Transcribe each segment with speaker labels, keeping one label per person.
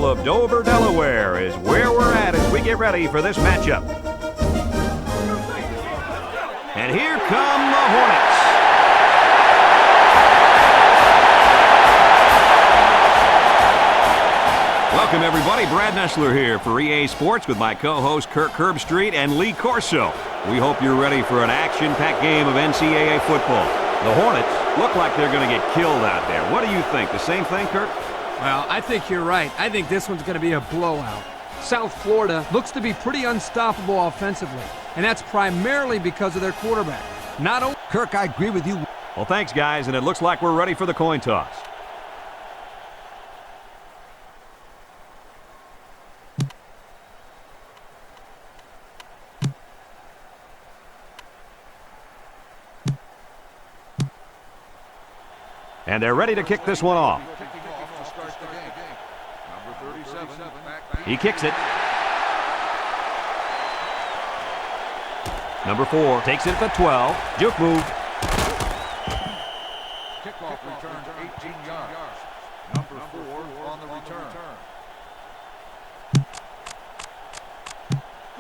Speaker 1: of Dover, Delaware is where we're at as we get ready for this matchup. And here come the Hornets. Welcome, everybody. Brad Nessler here for EA Sports with my co-hosts Kirk Herbstreit and Lee Corso. We hope you're ready for an action-packed game of NCAA football. The Hornets look like they're going to get killed out there. What do you think? The same thing, Kirk?
Speaker 2: Well, I think you're right. I think this one's going to be a blowout. South Florida looks to be pretty unstoppable offensively, and that's primarily because of their quarterback. Not only...
Speaker 3: Kirk, I agree with you.
Speaker 1: Well, thanks, guys, and it looks like we're ready for the coin toss. And they're ready to kick this one off. He kicks it. Number 4 takes it at the 12. Juke move.
Speaker 4: Kickoff return to 18 yards. Number 4 on the return.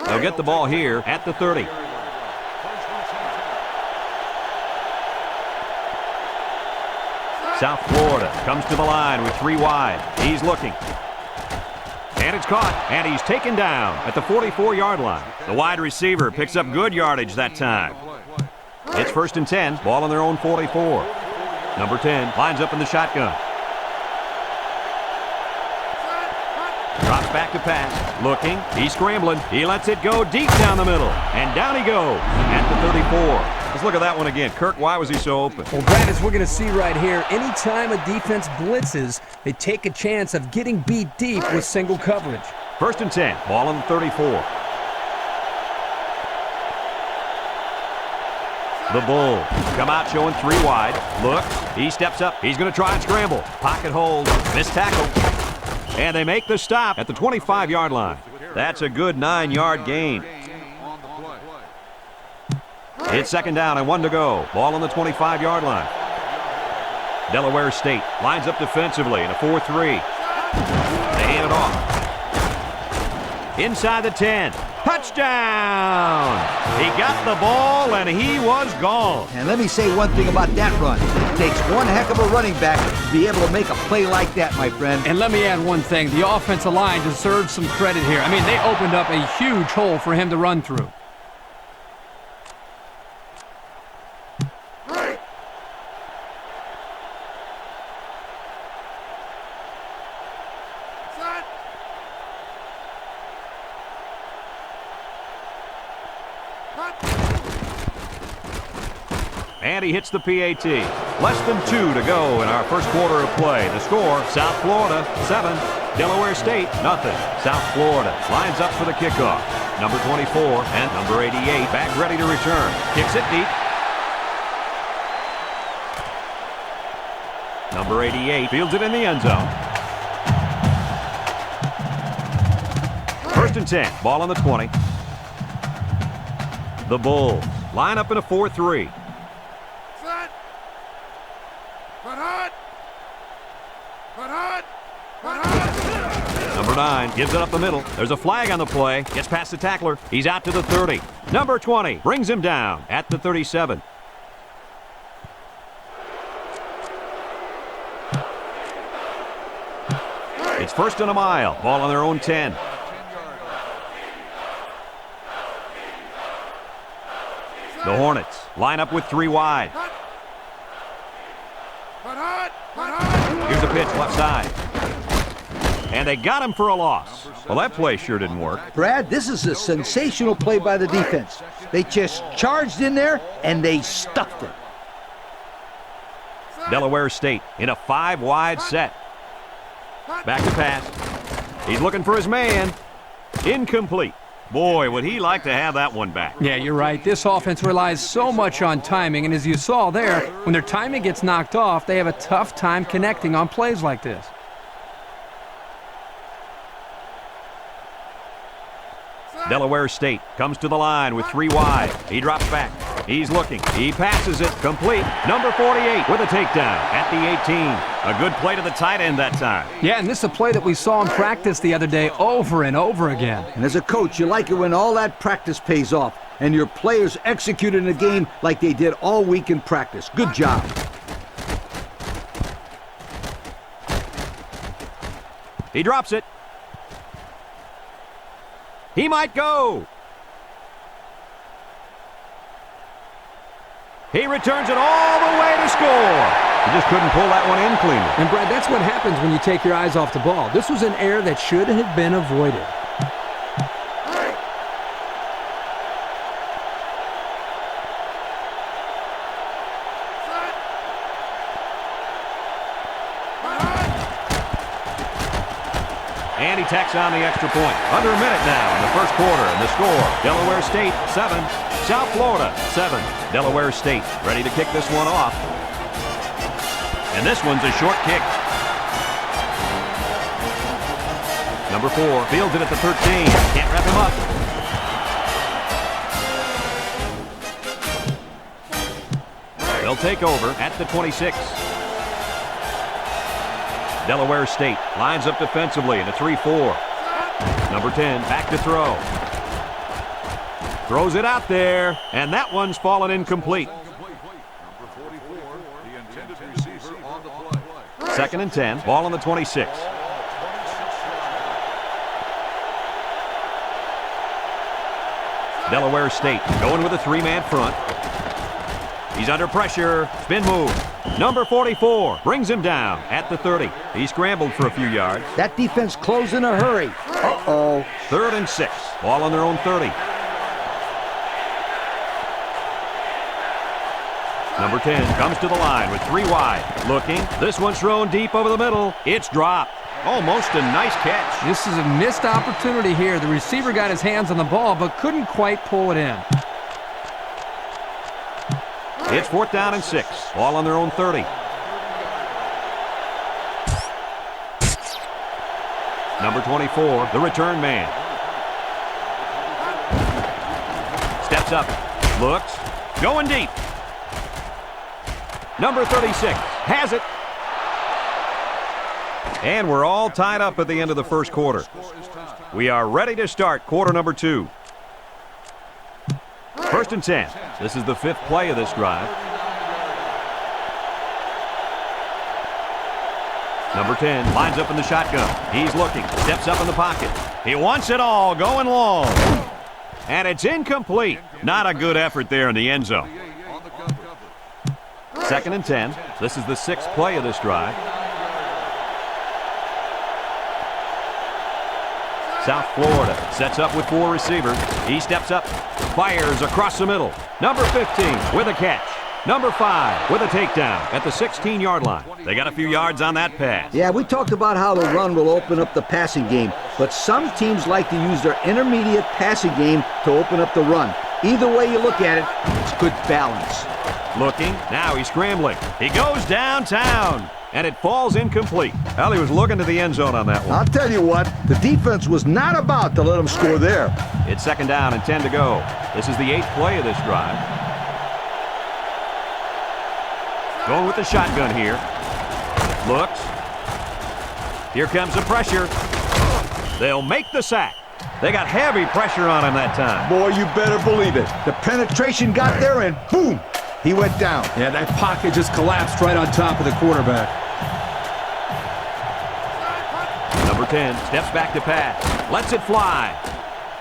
Speaker 1: They'll get the ball here at the 30. South Florida comes to the line with 3 wide. He's looking. And it's caught, and he's taken down at the 44-yard line. The wide receiver picks up good yardage that time. It's 1st and 10, ball on their own 44. Number 10 lines up in the shotgun. Drops back to pass, looking, he's scrambling. He lets it go deep down the middle, and down he goes at the 34. Let's look at that one again. Kirk, why was he so open?
Speaker 2: Well, Brad, as we're going to see right here, anytime a defense blitzes, they take a chance of getting beat deep with single coverage.
Speaker 1: 1st and 10, ball on the 34. The Bulls come out showing 3 wide. Look, he steps up. He's going to try and scramble. Pocket hold, missed tackle. And they make the stop at the 25-yard line. That's a good 9-yard gain. It's 2nd down and 1 to go. Ball on the 25-yard line. Delaware State lines up defensively in a 4-3. They hand it off. Inside the 10. Touchdown! He got the ball and he was gone.
Speaker 3: And let me say one thing about that run. It takes one heck of a running back to be able to make a play like that, my friend.
Speaker 2: And let me add one thing. The offensive line deserves some credit here. I mean, they opened up a huge hole for him to run through.
Speaker 1: And he hits the PAT. Less than 2 to go in our first quarter of play. The score, South Florida 7, Delaware State nothing. South Florida lines up for the kickoff. Number 24 and number 88 back ready to return. Kicks it deep. Number 88 fields it in the end zone. 1st and 10, ball on the 20. The Bulls line up in a 4-3. Number 9 gives it up the middle. There's a flag on the play. Gets past the tackler. He's out to the 30. Number 20 brings him down at the 37. It's 1st and a mile. Ball on their own 10. The Hornets line up with 3 wide. Here's a pitch left side. And they got him for a loss. Well, that play sure didn't work.
Speaker 3: Brad, this is a sensational play by the defense. They just charged in there, and they stuffed it.
Speaker 1: Delaware State in a 5-wide set. Back to pass. He's looking for his man. Incomplete. Boy, would he like to have that one back.
Speaker 2: Yeah, you're right. This offense relies so much on timing, and as you saw there, when their timing gets knocked off, they have a tough time connecting on plays like this.
Speaker 1: Delaware State comes to the line with 3 wide. He drops back. He's looking. He passes it. Complete. Number 48 with a takedown at the 18. A good play to the tight end that time.
Speaker 2: Yeah, and this is a play that we saw in practice the other day over and over again.
Speaker 3: And as a coach, you like it when all that practice pays off and your players execute in the game like they did all week in practice. Good job.
Speaker 1: He drops it. He might go. He returns it all the way to score. He just couldn't pull that one in cleanly.
Speaker 2: And Brad, that's what happens when you take your eyes off the ball. This was an error that should have been avoided.
Speaker 1: And he tacks on the extra point. Under a minute now in the first quarter. And the score, Delaware State 7, South Florida 7. Delaware State ready to kick this one off. And this one's a short kick. Number 4 fields it at the 13. Can't wrap him up. They'll take over at the 26. Delaware State lines up defensively in a 3-4. Number 10 back to throw. Throws it out there, and that one's fallen incomplete.
Speaker 4: Number 44, the intended receiver on the play.
Speaker 1: Second and 10, ball on the 26. Delaware State going with a 3-man front. He's under pressure. Spin move. Number 44 brings him down at the 30. He scrambled for a few yards.
Speaker 3: That defense closed in a hurry. Uh-oh.
Speaker 1: Third and 6. Ball on their own 30. Number 10 comes to the line with 3 wide. Looking. This one's thrown deep over the middle. It's dropped. Almost a nice catch.
Speaker 2: This is a missed opportunity here. The receiver got his hands on the ball but couldn't quite pull it in.
Speaker 1: It's 4th down and 6. Ball on their own 30. Number 24, the return man. Steps up. Looks. Going deep. Number 36 has it. And we're all tied up at the end of the first quarter. We are ready to start quarter number 2. First and 10. This is the 5th play of this drive. Number 10 lines up in the shotgun. He's looking. Steps up in the pocket. He wants it all. Going long. And it's incomplete. Not a good effort there in the end zone. Second and 10. This is the 6th play of this drive. South Florida sets up with 4 receivers. He steps up, fires across the middle. Number 15 with a catch. Number 5 with a takedown at the 16-yard line. They got a few yards on that pass.
Speaker 3: Yeah, we talked about how the run will open up the passing game, but some teams like to use their intermediate passing game to open up the run. Either way you look at it, it's good balance.
Speaker 1: Looking, now he's scrambling. He goes downtown, and it falls incomplete. Well, he was looking to the end zone on that one.
Speaker 3: I'll tell you what, the defense was not about to let him score there.
Speaker 1: It's 2nd down and 10 to go. This is the 8th play of this drive. Going with the shotgun here. Looks. Here comes the pressure. They'll make the sack. They got heavy pressure on him that time.
Speaker 3: Boy, you better believe it. The penetration got there and boom, he went down.
Speaker 2: Yeah, that pocket just collapsed right on top of the quarterback.
Speaker 1: Number 10 steps back to pass. Lets it fly.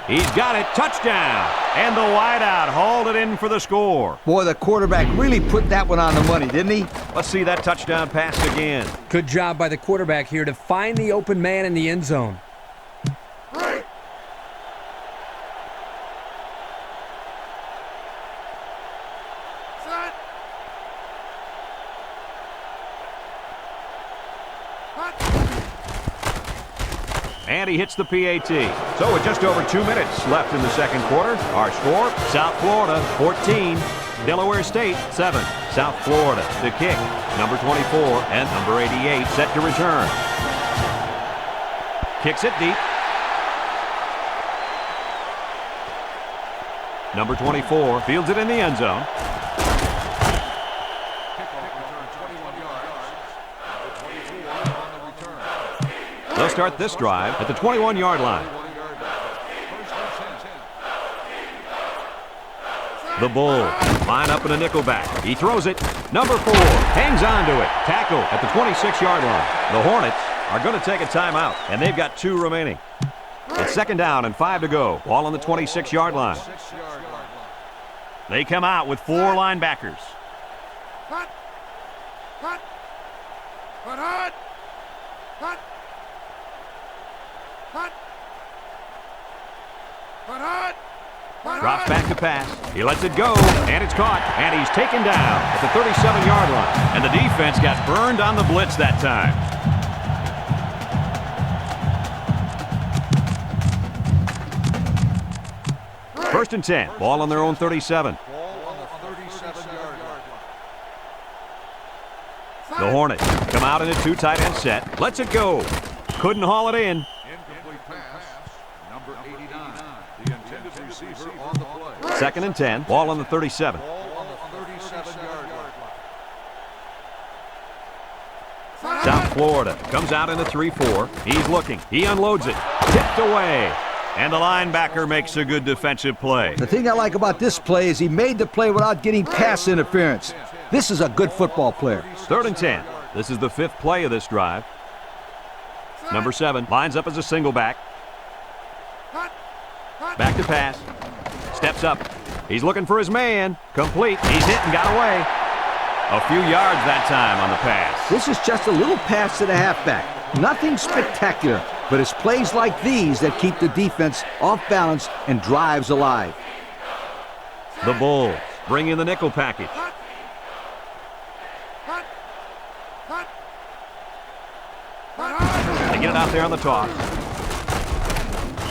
Speaker 1: He's got it. Touchdown. And the wideout hauled it in for the score.
Speaker 3: Boy, the quarterback really put that one on the money, didn't he?
Speaker 1: Let's see that touchdown pass again.
Speaker 2: Good job by the quarterback here to find the open man in the end zone.
Speaker 1: And he hits the PAT. So with just over 2 minutes left in the second quarter, our score, South Florida 14, Delaware State 7. South Florida to kick. Number 24 and number 88 set to return. Kicks it deep. Number 24 fields it in the end zone. They'll start this drive at the 21-yard line. The Bull line up in a nickelback. He throws it. Number 4 hangs on to it. Tackle at the 26-yard line. The Hornets are going to take a timeout, and they've got 2 remaining. It's 2nd down and 5 to go. Ball on the 26-yard line. They come out with 4 linebackers.
Speaker 4: Cut! Cut! Cut! Cut! Cut! Cut! Cut!
Speaker 1: Drops back to pass. He lets it go, and it's caught, and he's taken down at the 37-yard line. And the defense got burned on the blitz that time. First and 10. Ball on their own 37. The Hornets come out in a 2 tight end set. Lets it go. Couldn't haul it in.
Speaker 4: Incomplete pass. Number 89. The intended receiver on the play.
Speaker 1: 2nd and 10. Ball on the 37.
Speaker 4: Ball on the 37-yard line.
Speaker 1: South Florida comes out in a 3-4. He's looking. He unloads it. Tipped away. And the linebacker makes a good defensive play.
Speaker 3: The thing I like about this play is he made the play without getting pass interference. This is a good football player.
Speaker 1: 3rd and 10. This is the 5th play of this drive. Number 7 lines up as a single back. Back to pass. Steps up. He's looking for his man. Complete. He's hit and got away. A few yards that time on the pass.
Speaker 3: This is just a little pass to the halfback. Nothing spectacular, but it's plays like these that keep the defense off balance and drives alive.
Speaker 1: The Bulls bring in the nickel package. They get it out there on the toss.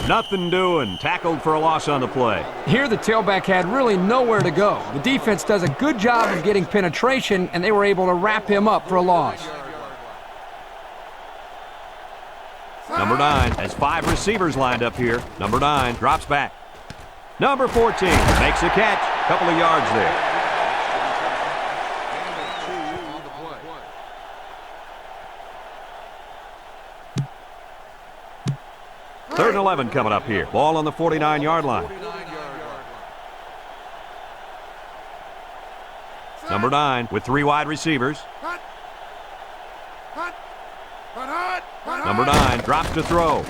Speaker 1: Nothing doing. Tackled for a loss on the play.
Speaker 2: Here the tailback had really nowhere to go. The defense does a good job of getting penetration, and they were able to wrap him up for a loss.
Speaker 1: Number 9 has 5 receivers lined up here. Number 9 drops back. Number 14 makes a catch. Couple of yards there. Third and 11 coming up here. Ball on the 49-yard line. Number 9 with 3 wide receivers. Number 9 drops to throw.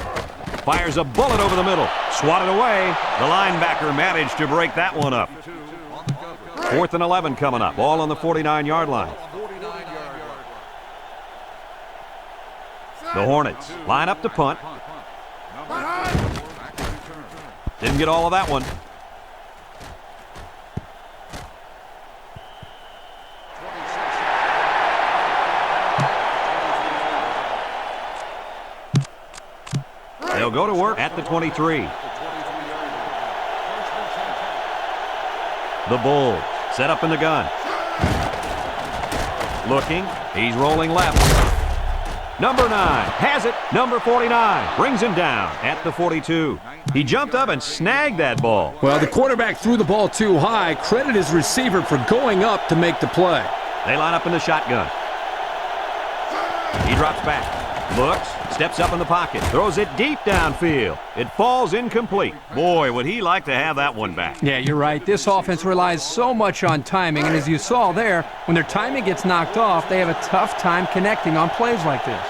Speaker 1: Fires a bullet over the middle. Swatted away. The linebacker managed to break that one up. 4th and 11 coming up. Ball on the 49-yard line. The Hornets line up to punt. Didn't get all of that one. They'll go to work at the 23. The Bulls set up in the gun. Looking. He's rolling left. Number 9 has it. Number 49 brings him down at the 42. He jumped up and snagged that ball.
Speaker 5: Well, the quarterback threw the ball too high. Credit his receiver for going up to make the play.
Speaker 1: They line up in the shotgun. He drops back. Looks, steps up in the pocket, throws it deep downfield. It falls incomplete. Boy, would he like to have that one back.
Speaker 2: Yeah, you're right. This offense relies so much on timing, and as you saw there, when their timing gets knocked off, they have a tough time connecting on plays like this.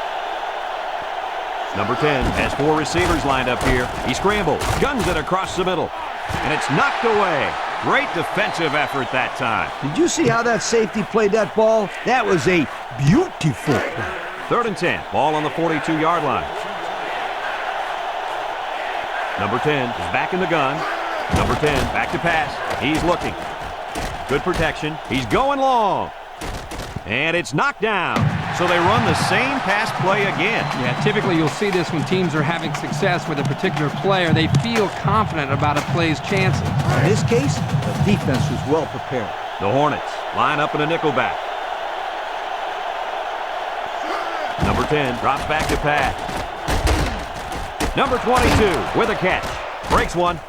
Speaker 1: Number 10 has 4 receivers lined up here. He scrambles, guns it across the middle, and it's knocked away. Great defensive effort that time.
Speaker 3: Did you see how that safety played that ball? That was a beautiful play.
Speaker 1: 3rd and 10, ball on the 42-yard line. Number 10 is back in the gun. Number 10 back to pass. He's looking. Good protection. He's going long. And it's knocked down. So they run the same pass play again.
Speaker 2: Yeah, typically you'll see this when teams are having success with a particular player. They feel confident about a play's chances.
Speaker 3: In this case, the defense was well prepared.
Speaker 1: The Hornets line up in a nickelback. Number 10 drops back to pass. Number 22 with a catch. Breaks one.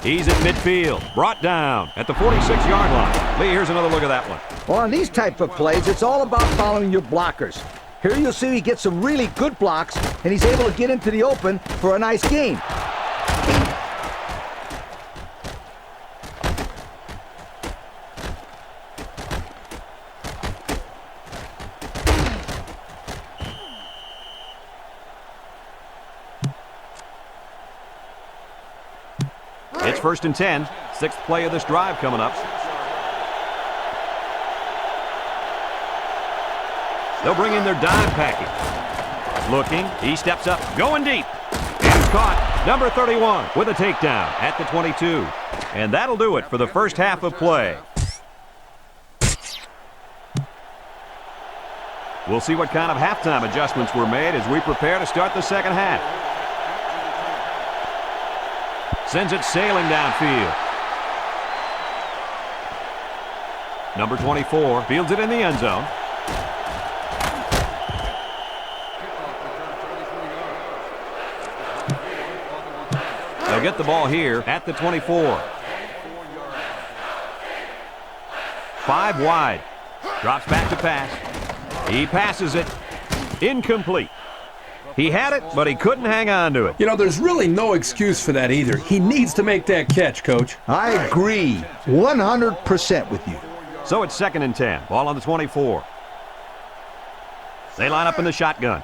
Speaker 1: He's at midfield, brought down at the 46-yard line. Lee, here's another look at that one.
Speaker 3: Well, on these type of plays, it's all about following your blockers. Here you'll see he gets some really good blocks, and he's able to get into the open for a nice gain.
Speaker 1: It's 1st and 10. Sixth play of this drive coming up. They'll bring in their dime package. Looking, he steps up, going deep. And he's caught. Number 31 with a takedown at the 22. And that'll do it for the first half of play. We'll see what kind of halftime adjustments were made as we prepare to start the second half. Sends it sailing downfield. Number 24 fields it in the end zone. They'll get the ball here at the 24. 5 wide. Drops back to pass. He passes it. Incomplete. He had it, but he couldn't hang on to it.
Speaker 5: You know, there's really no excuse for that either. He needs to make that catch, Coach.
Speaker 3: I agree 100% with you.
Speaker 1: So it's 2nd and 10. Ball on the 24. They line up in the shotgun.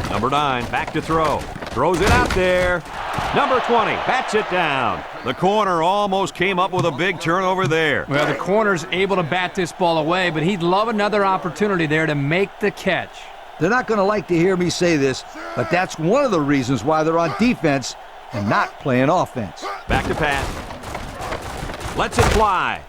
Speaker 1: Number 9, back to throw. Throws it out there. Number 20, bats it down. The corner almost came up with a big turnover there.
Speaker 2: Well, the corner's able to bat this ball away, but he'd love another opportunity there to make the catch.
Speaker 3: They're not going to like to hear me say this, but that's one of the reasons why they're on defense and not playing offense.
Speaker 1: Back to pass. Lets it fly.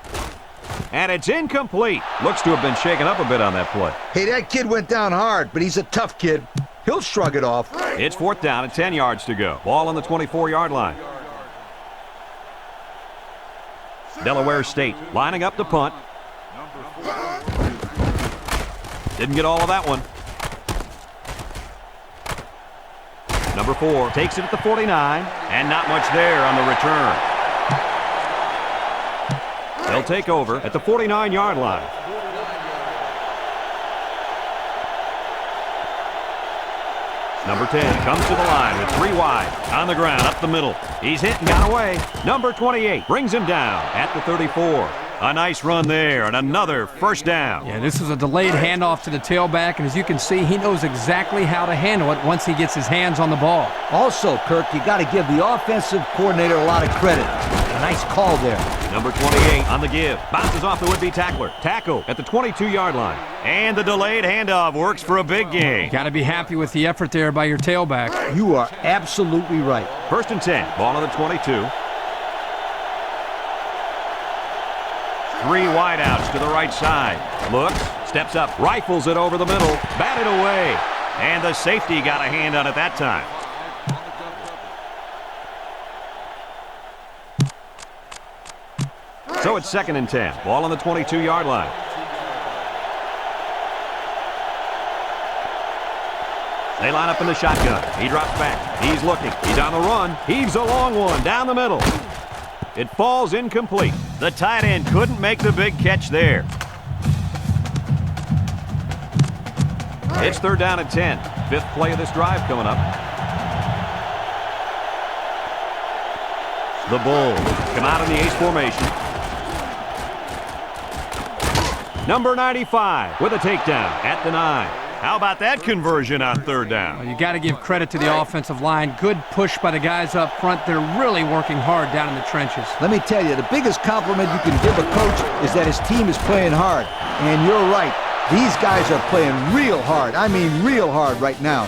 Speaker 1: And it's incomplete. Looks to have been shaken up a bit on that play.
Speaker 3: Hey, that kid went down hard, but he's a tough kid. He'll shrug it off.
Speaker 1: It's 4th down and 10 yards to go. Ball on the 24-yard line. Delaware State lining up the punt. Didn't get all of that one. Number 4 takes it at the 49, and not much there on the return. They'll take over at the 49-yard line. Number 10 comes to the line with 3 wide. On the ground, up the middle. He's hit and got away. Number 28 brings him down at the 34. A nice run there and another first down.
Speaker 2: Yeah, this was a delayed handoff to the tailback, and as you can see, he knows exactly how to handle it once he gets his hands on the ball.
Speaker 3: Also, Kirk, you got to give the offensive coordinator a lot of credit. A nice call there.
Speaker 1: Number 28 on the give. Bounces off the would-be tackler. Tackle at the 22-yard line. And the delayed handoff works for a big gain.
Speaker 2: Got to be happy with the effort there by your tailback.
Speaker 3: You are absolutely right.
Speaker 1: 1st and 10. Ball on the 22. 3 wideouts to the right side. Looks, steps up, rifles it over the middle, batted away. And the safety got a hand on it that time. So it's 2nd and 10. Ball on the 22-yard line. They line up in the shotgun. He drops back. He's looking. He's on the run. Heaves a long one down the middle. It falls incomplete. The tight end couldn't make the big catch there. It's 3rd down and 10. 5th play of this drive coming up. The Bulls come out in the ace formation. Number 95 with a takedown at the 9. How about that conversion on 3rd down?
Speaker 2: Well, you got to give credit to the offensive line. Good push by the guys up front. They're really working hard down in the trenches.
Speaker 3: Let me tell you, the biggest compliment you can give a coach is that his team is playing hard. And you're right. These guys are playing real hard. I mean real hard right now.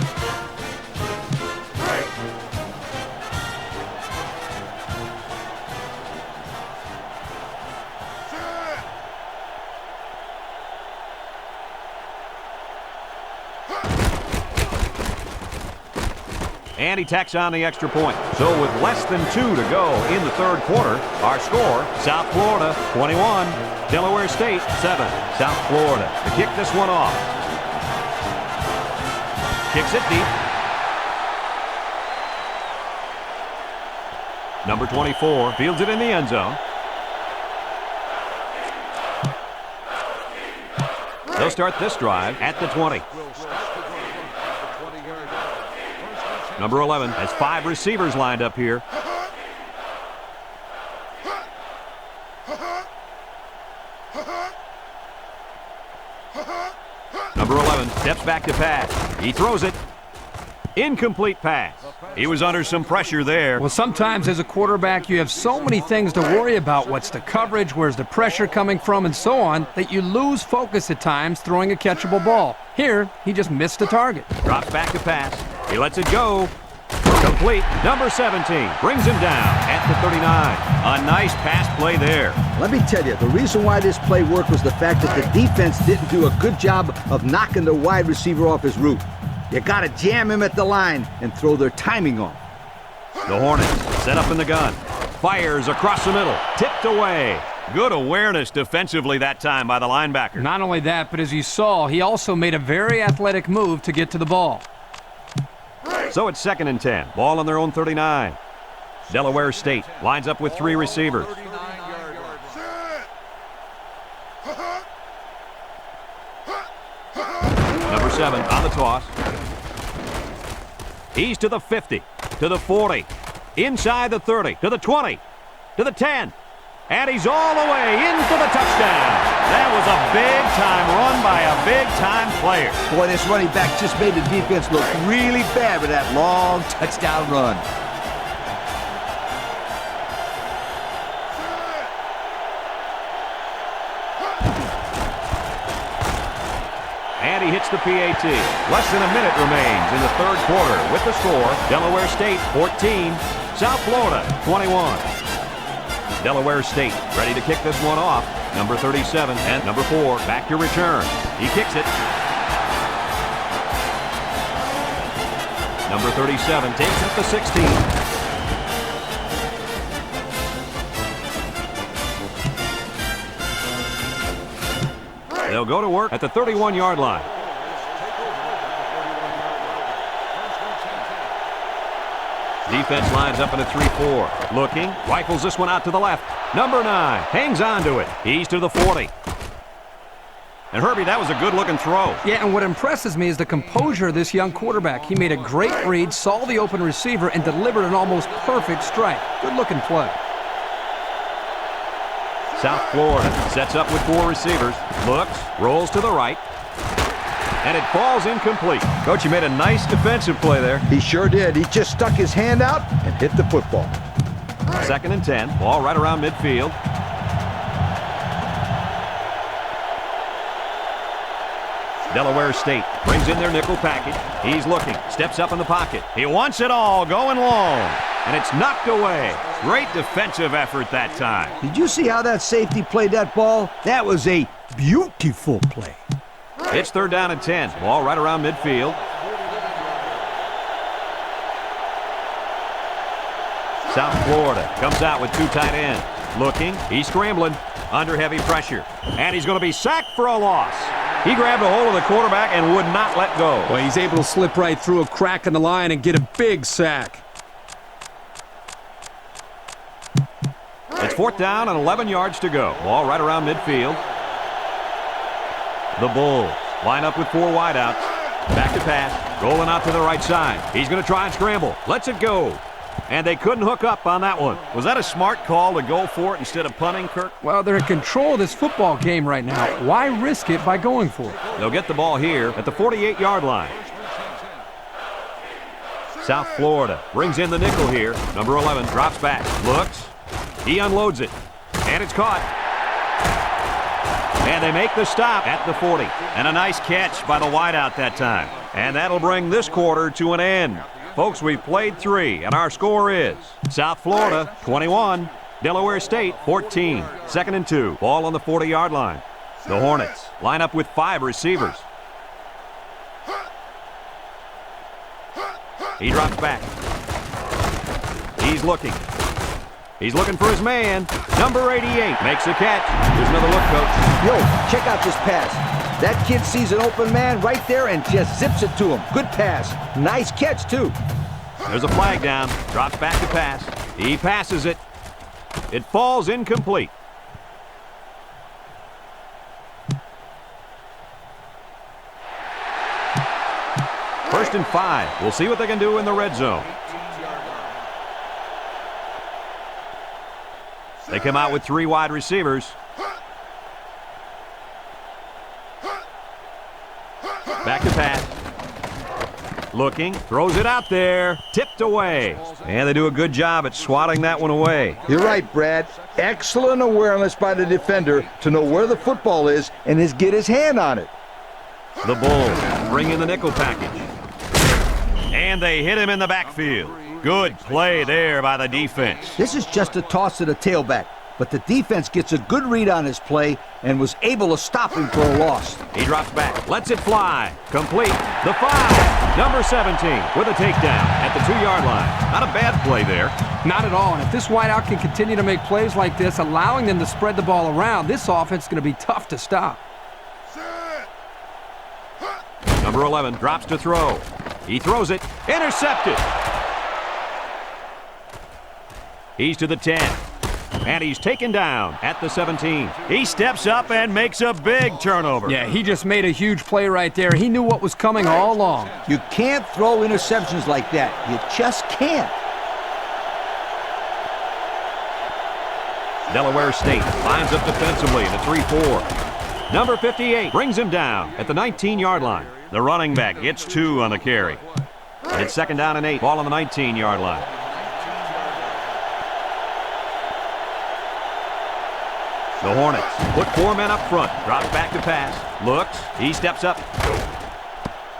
Speaker 1: And he tacks on the extra point. So with less than 2 to go in the 3rd quarter, our score, South Florida 21, Delaware State 7. South Florida to kick this one off. Kicks it deep. Number 24 fields it in the end zone. They'll start this drive at the 20. Number 11 has 5 receivers lined up here. Number 11 steps back to pass. He throws it. Incomplete pass. He was under some pressure there.
Speaker 2: Well, sometimes as a quarterback, you have so many things to worry about. What's the coverage? Where's the pressure coming from? And so on, that you lose focus at times throwing a catchable ball. Here, he just missed the target.
Speaker 1: Drops back to pass. He lets it go. Complete. Number 17 brings him down at the 39. A nice pass play there.
Speaker 3: Let me tell you, the reason why this play worked was the fact that the defense didn't do a good job of knocking the wide receiver off his route. You got to jam him at the line and throw their timing off.
Speaker 1: The Hornets set up in the gun. Fires across the middle. Tipped away. Good awareness defensively that time by the linebacker.
Speaker 2: Not only that, but as you saw, he also made a very athletic move to get to the ball.
Speaker 1: So it's 2nd and 10. Ball on their own 39. Delaware State lines up with 3 receivers. Number 7 on the toss. He's to the 50, to the 40, inside the 30, to the 20, to the 10. And he's all the way into the touchdown. That was a big-time run by a big-time player.
Speaker 3: Boy, this running back just made the defense look really bad with that long touchdown run.
Speaker 1: And he hits the PAT. Less than a minute remains in the 3rd quarter with the score. Delaware State 14, South Florida 21. Delaware State ready to kick this one off. Number 37 and number 4 back to return. He kicks it. Number 37 takes it to 16. They'll go to work at the 31-yard line. Defense lines up in a 3-4. Looking, rifles this one out to the left. Number 9 hangs on to it. He's to the 40. And Herbie, that was a good-looking throw.
Speaker 2: Yeah, and what impresses me is the composure of this young quarterback. He made a great read, saw the open receiver, and delivered an almost perfect strike. Good-looking play.
Speaker 1: South Florida sets up with 4 receivers. Looks, rolls to the right. And it falls incomplete. Coach, you made a nice defensive play there.
Speaker 3: He sure did. He just stuck his hand out and hit the football.
Speaker 1: 2nd and 10. Ball right around midfield. Delaware State brings in their nickel package. He's looking. Steps up in the pocket. He wants it all going long. And it's knocked away. Great defensive effort that time.
Speaker 3: Did you see how that safety played that ball? That was a beautiful play.
Speaker 1: It's 3rd down and 10. Ball right around midfield. South Florida comes out with 2 tight ends. Looking. He's scrambling. Under heavy pressure. And he's going to be sacked for a loss. He grabbed a hold of the quarterback and would not let go.
Speaker 5: Well, he's able to slip right through a crack in the line and get a big sack.
Speaker 1: It's 4th down and 11 yards to go. Ball right around midfield. The Bulls line up with 4 wideouts. Back to pass. Rolling out to the right side. He's going to try and scramble. Lets it go. And they couldn't hook up on that one. Was that a smart call to go for it instead of punting, Kirk?
Speaker 2: Well, they're in control of this football game right now. Why risk it by going for it?
Speaker 1: They'll get the ball here at the 48-yard line. South Florida brings in the nickel here. Number 11 drops back. Looks. He unloads it. And it's caught. And they make the stop at the 40. And a nice catch by the wideout that time. And that'll bring this quarter to an end. Folks, we've played 3, and our score is South Florida 21, Delaware State 14. 2nd and 2. Ball on the 40-yard line. The Hornets line up with 5 receivers. He drops back. He's looking. He's looking for his man. Number 88 makes the catch. Here's another look, Coach.
Speaker 3: Yo, check out this pass. That kid sees an open man right there and just zips it to him. Good pass. Nice catch, too.
Speaker 1: There's a flag down. Drops back to pass. He passes it. It falls incomplete. First and 5. We'll see what they can do in the red zone. They come out with 3 wide receivers. Back to pass. Looking, throws it out there, tipped away. And they do a good job at swatting that one away.
Speaker 3: You're right, Brad. Excellent awareness by the defender to know where the football is and get his hand on it.
Speaker 1: The Bulls bring in the nickel package. And they hit him in the backfield. Good play there by the defense.
Speaker 3: This is just a toss to the tailback, but the defense gets a good read on his play and was able to stop him for a loss.
Speaker 1: He drops back, lets it fly. Complete. The 5. Number 17 with a takedown at the 2-yard line. Not a bad play there.
Speaker 2: Not at all. And if this wideout can continue to make plays like this, allowing them to spread the ball around, this offense is going to be tough to stop.
Speaker 1: Number 11 drops to throw. He throws it. Intercepted. He's to the 10. And he's taken down at the 17. He steps up and makes a big turnover.
Speaker 2: Yeah, he just made a huge play right there. He knew what was coming all along.
Speaker 3: You can't throw interceptions like that. You just can't.
Speaker 1: Delaware State lines up defensively in a 3-4. Number 58 brings him down at the 19-yard line. The running back gets 2 on the carry. It's 2nd down and 8. Ball on the 19-yard line. The Hornets put 4 men up front. Drops back to pass. Looks. He steps up.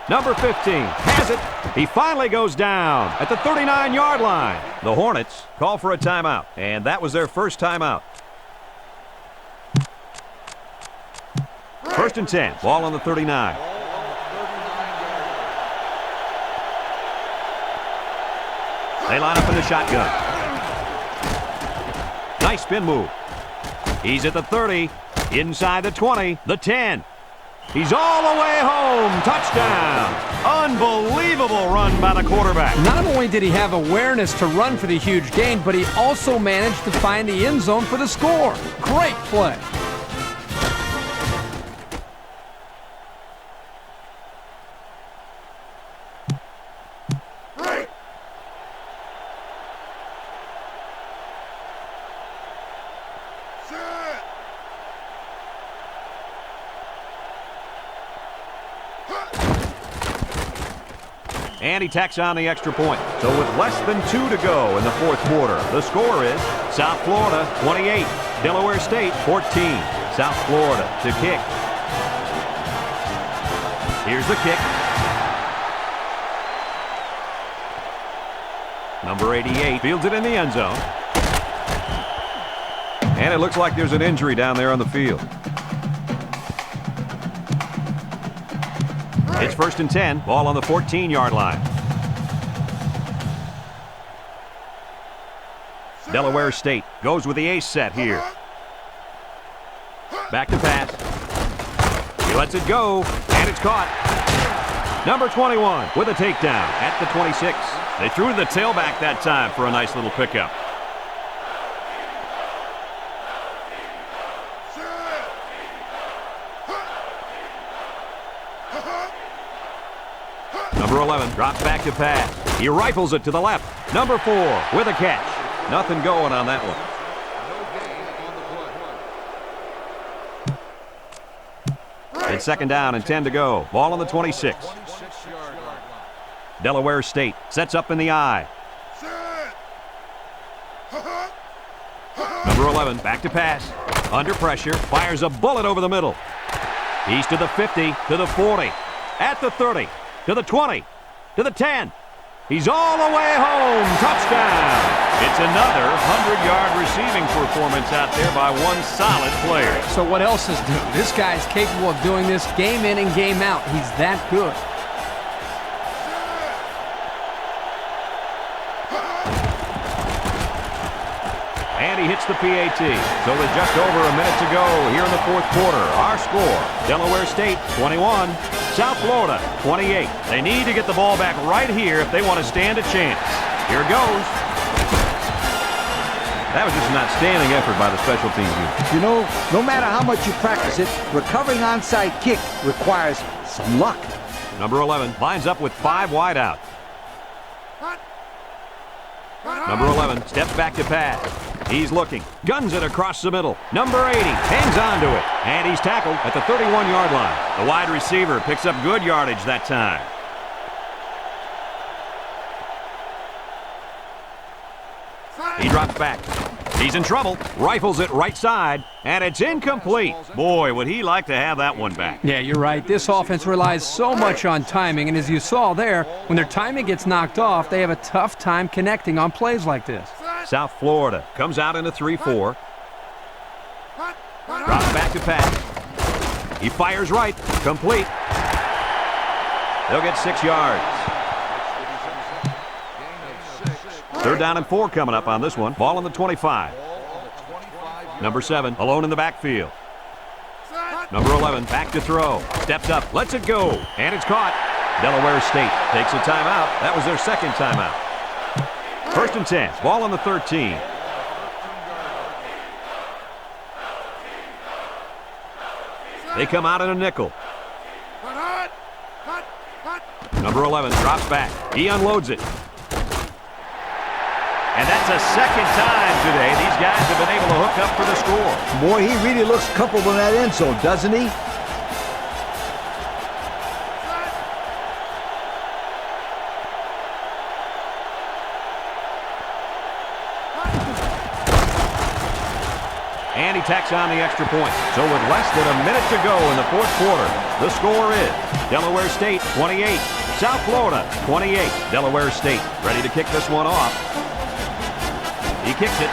Speaker 1: Number 15 has it. He finally goes down at the 39-yard line. The Hornets call for a timeout, and that was their first timeout. 1st and 10. Ball on the 39. They line up in the shotgun. Nice spin move. He's at the 30, inside the 20, the 10. He's all the way home. Touchdown. Unbelievable run by the quarterback.
Speaker 2: Not only did he have awareness to run for the huge gain, but he also managed to find the end zone for the score. Great play.
Speaker 1: And he tacks on the extra point. So with less than 2 to go in the 4th quarter, the score is South Florida 28, Delaware State 14. South Florida to kick. Here's the kick. Number 88 fields it in the end zone. And it looks like there's an injury down there on the field. It's 1st and 10. Ball on the 14-yard line. Delaware State goes with the ace set here. Back to pass. He lets it go, and it's caught. Number 21 with a takedown at the 26. They threw to the tailback that time for a nice little pickup. Number 11 drops back to pass. He rifles it to the left. Number 4 with a catch. Nothing going on that one. It's 2nd down and 10 to go. Ball on the 26. Delaware State sets up in the I. Number 11 back to pass. Under pressure. Fires a bullet over the middle. He's to the 50, to the 40, at the 30. To the 20, to the 10. He's all the way home. Touchdown. It's another 100-yard receiving performance out there by one solid player.
Speaker 2: So what else is new? This guy's capable of doing this game in and game out. He's that good.
Speaker 1: And he hits the PAT. So with just over a minute to go here in the 4th quarter, our score, Delaware State 21, South Florida 28. They need to get the ball back right here if they want to stand a chance. Here it goes. That was just an outstanding effort by the special teams unit.
Speaker 3: You know, no matter how much you practice it, recovering onside kick requires some luck.
Speaker 1: Number 11 lines up with 5 wide out. Number 11 steps back to pass. He's looking, guns it across the middle. Number 80 hangs on to it, and he's tackled at the 31-yard line. The wide receiver picks up good yardage that time. He drops back. He's in trouble. Rifles it right side, and it's incomplete. Boy, would he like to have that one back.
Speaker 2: Yeah, you're right. This offense relies so much on timing, and as you saw there, when their timing gets knocked off, they have a tough time connecting on plays like this.
Speaker 1: South Florida comes out in a 3-4. Drops back to pass. He fires right. Complete. They'll get 6 yards. 3rd down and 4 coming up on this one. Ball on the 25. Number 7 alone in the backfield. Number 11 back to throw. Steps up, lets it go, and it's caught. Delaware State takes a timeout. That was their second timeout. 1st and 10. Ball on the 13. They come out in a nickel. Number 11 drops back. He unloads it. And that's the second time today these guys have been able to hook up for the score.
Speaker 3: Boy, he really looks comfortable in that end zone, doesn't he?
Speaker 1: And he tacks on the extra point. So with less than a minute to go in the 4th quarter, the score is Delaware State 28, South Florida 28. Delaware State ready to kick this one off. He kicks it.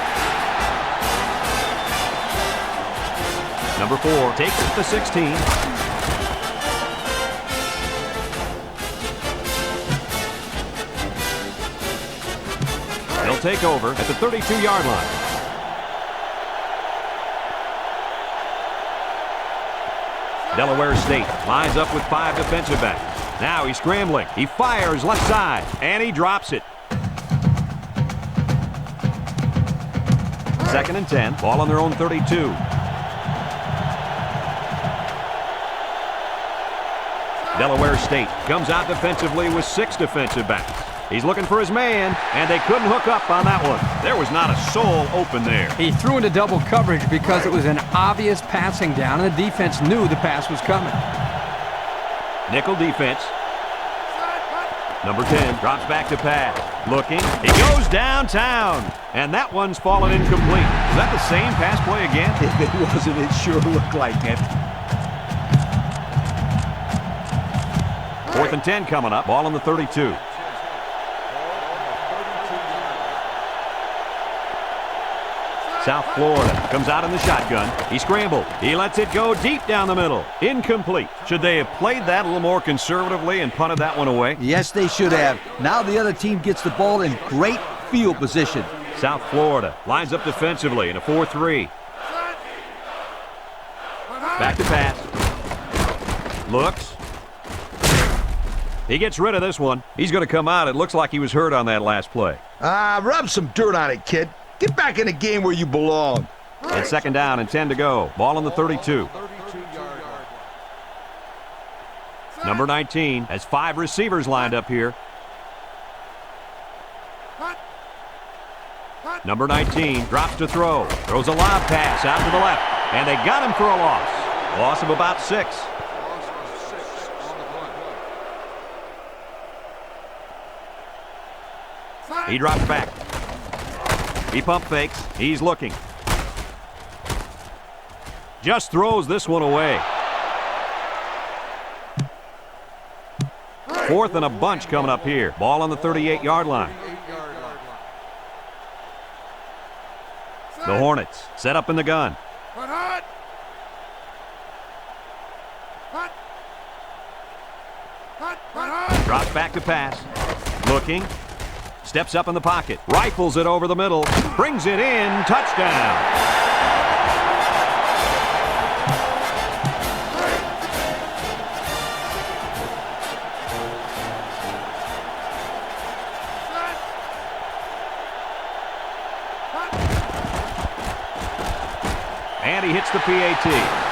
Speaker 1: Number 4 takes it to 16. They'll take over at the 32-yard line. Delaware State lines up with 5 defensive backs. Now he's scrambling. He fires left side, and he drops it. 2nd and 10. Ball on their own 32. Delaware State comes out defensively with 6 defensive backs. He's looking for his man, and they couldn't hook up on that one. There was not a soul open there.
Speaker 2: He threw into double coverage because it was an obvious passing down, and the defense knew the pass was coming.
Speaker 1: Nickel defense. Number 10 drops back to pass. Looking. He goes downtown. And that one's fallen incomplete. Is that the same pass play again?
Speaker 3: If it wasn't, it sure looked like it.
Speaker 1: 4th and 10 coming up. Ball on the 32. South Florida comes out in the shotgun. He scrambled. He lets it go deep down the middle. Incomplete. Should they have played that a little more conservatively and punted that one away?
Speaker 3: Yes, they should have. Now the other team gets the ball in great field position.
Speaker 1: South Florida lines up defensively in a 4-3. Back to pass. Looks. He gets rid of this one. He's going to come out. It looks like he was hurt on that last play.
Speaker 3: Rub some dirt on it, kid. Get back in the game where you belong.
Speaker 1: It's 2nd down and 10 to go. Ball on the 32. Number 19 has 5 receivers lined up here. Number 19 drops to throw. Throws a lob pass out to the left. And they got him for a loss. Loss of about 6. He drops back. He pump fakes. He's looking. Just throws this one away. 4th and a bunch coming up here. Ball on the 38-yard line. The Hornets set up in the gun. Drops back to pass. Looking. Steps up in the pocket. Rifles it over the middle. Brings it in. Touchdown. And he hits the PAT.